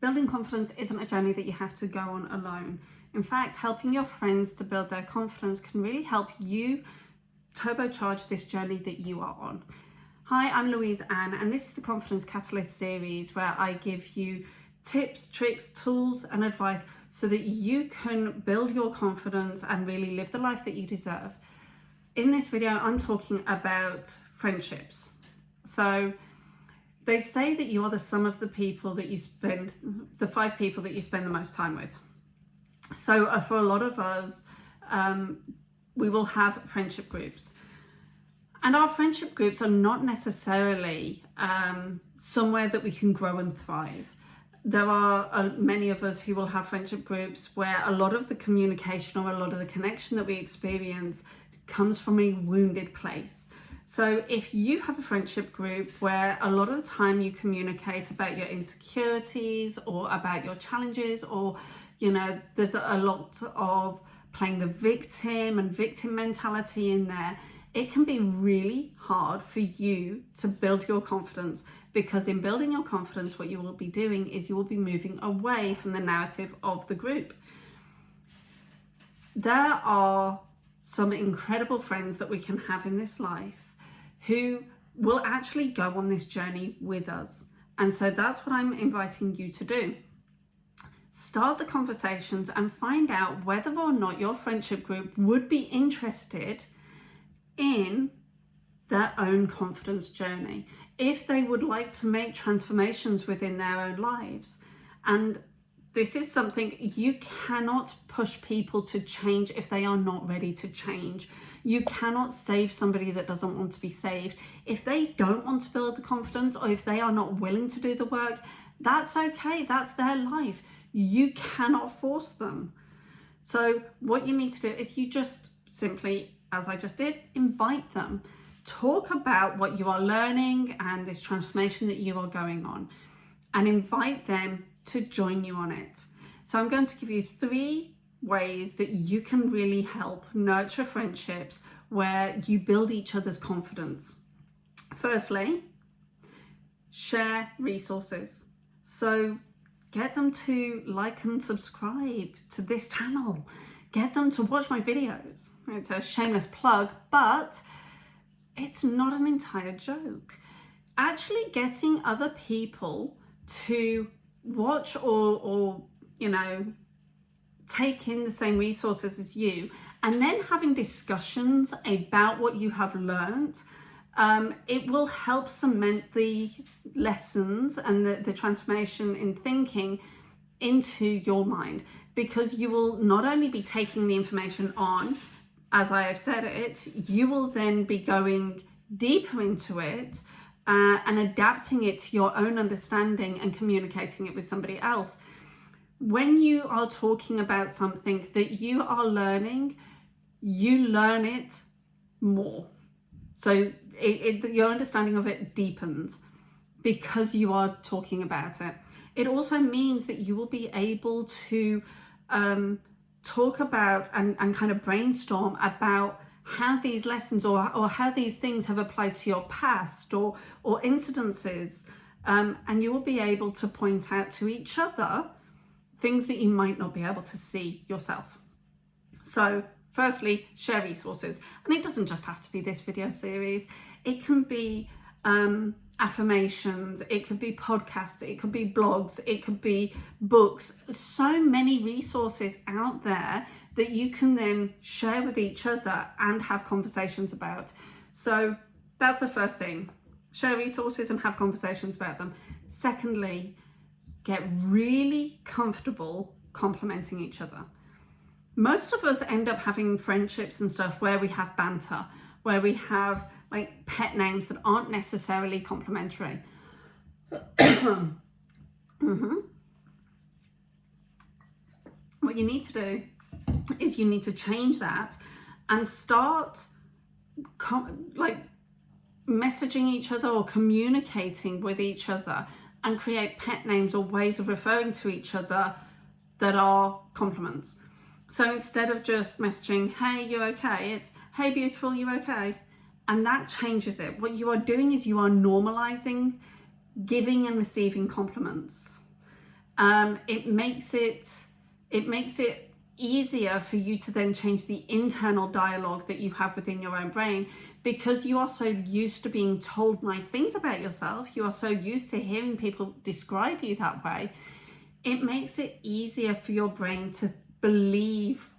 Building confidence isn't a journey that you have to go on alone. In fact, helping your friends to build their confidence can really help you turbocharge this journey that you are on. Hi, I'm Louise Ann, and this is the Confidence Catalyst series where I give you tips, tricks, tools, and advice so that you can build your confidence and really live the life that you deserve. In this video, I'm talking about friendships. So they say that you are the sum of the people that you spend, the 5 people that you spend the most time with. So for a lot of us, we will have friendship groups. And our friendship groups are not necessarily somewhere that we can grow and thrive. There are many of us who will have friendship groups where a lot of the communication or a lot of the connection that we experience comes from a wounded place. So if you have a friendship group where a lot of the time you communicate about your insecurities or about your challenges, or, you know, there's a lot of playing the victim and victim mentality in there, it can be really hard for you to build your confidence, because in building your confidence, what you will be doing is you will be moving away from the narrative of the group. There are some incredible friends that we can have in this life who will actually go on this journey with us. And so that's what I'm inviting you to do. Start the conversations and find out whether or not your friendship group would be interested in their own confidence journey, if they would like to make transformations within their own lives. And this is something you cannot push people to change if they are not ready to change. You cannot save somebody that doesn't want to be saved. If they don't want to build the confidence, or if they are not willing to do the work, that's okay, that's their life. You cannot force them. So what you need to do is you just simply, as I just did, invite them. Talk about what you are learning and this transformation that you are going on, and invite them to join you on it. So I'm going to give you 3 ways that you can really help nurture friendships where you build each other's confidence. Firstly, share resources. So get them to like and subscribe to this channel. Get them to watch my videos. It's a shameless plug, but it's not an entire joke. Actually getting other people to watch or you know, take in the same resources as you, and then having discussions about what you have learned, it will help cement the lessons and the transformation in thinking into your mind, because you will not only be taking the information on, as I have said it, you will then be going deeper into it and adapting it to your own understanding and communicating it with somebody else. When you are talking about something that you are learning, you learn it more. So your understanding of it deepens because you are talking about it. It also means that you will be able to talk about and kind of brainstorm about how these lessons or how these things have applied to your past or incidences, and you will be able to point out to each other things that you might not be able to see yourself. So firstly, share resources. And it doesn't just have to be this video series. It can be affirmations, it could be podcasts, it could be blogs, it could be books. So many resources out there that you can then share with each other and have conversations about. So that's the first thing. Share resources and have conversations about them. Secondly, get really comfortable complimenting each other. Most of us end up having friendships and stuff where we have banter, where we have like pet names that aren't necessarily complimentary. What you need to do is you need to change that and start messaging each other or communicating with each other, and create pet names or ways of referring to each other that are compliments. So instead of just messaging, hey, you okay? It's, hey, beautiful, you okay? And that changes it. What you are doing is you are normalizing giving and receiving compliments. It makes it easier for you to then change the internal dialogue that you have within your own brain, because you are so used to being told nice things about yourself. You are so used to hearing people describe you that way. It makes it easier for your brain to believe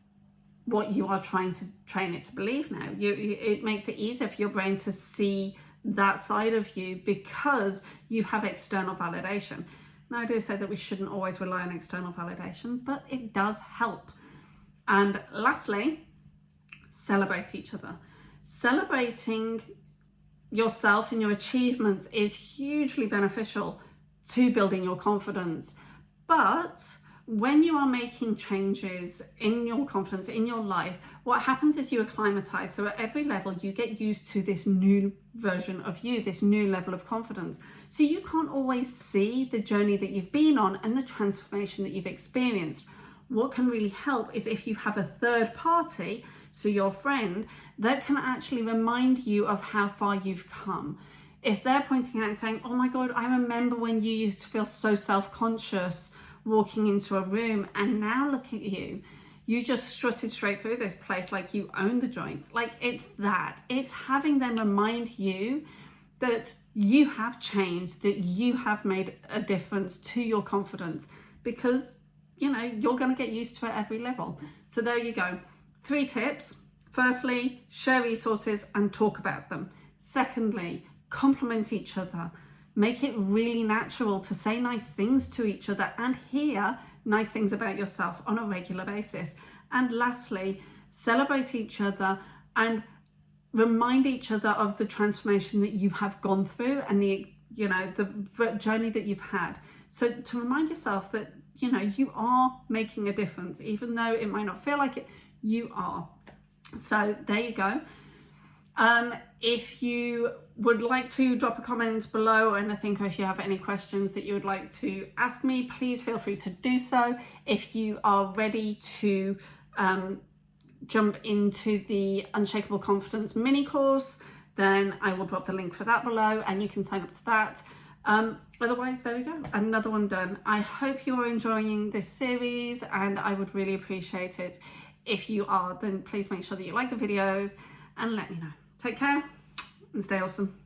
what you are trying to train it to believe now. It makes it easier for your brain to see that side of you because you have external validation. Now, I do say that we shouldn't always rely on external validation, but it does help. And lastly, celebrate each other. Celebrating yourself and your achievements is hugely beneficial to building your confidence. But when you are making changes in your confidence, in your life, what happens is you acclimatize. So at every level, you get used to this new version of you, this new level of confidence. So you can't always see the journey that you've been on and the transformation that you've experienced. What can really help is if you have a third party, so your friend, that can actually remind you of how far you've come. If they're pointing out and saying, oh my God, I remember when you used to feel so self-conscious walking into a room, and now look at you. You just strutted straight through this place like you own the joint. Like, it's that. It's having them remind you that you have changed, that you have made a difference to your confidence, because, you know, you're going to get used to it at every level. So there you go. 3 tips. Firstly, share resources and talk about them. Secondly, compliment each other. Make it really natural to say nice things to each other and hear nice things about yourself on a regular basis. And lastly, celebrate each other and remind each other of the transformation that you have gone through and the journey that you've had. So to remind yourself that, you know, you are making a difference, even though it might not feel like it, you are. So there you go. If you would like to drop a comment below or anything, or if you have any questions that you would like to ask me, please feel free to do so. If you are ready to jump into the Unshakable Confidence mini course, then I will drop the link for that below and you can sign up to that. Otherwise, there we go, another one done. I hope you are enjoying this series and I would really appreciate it. If you are, then please make sure that you like the videos and let me know. Take care and stay awesome.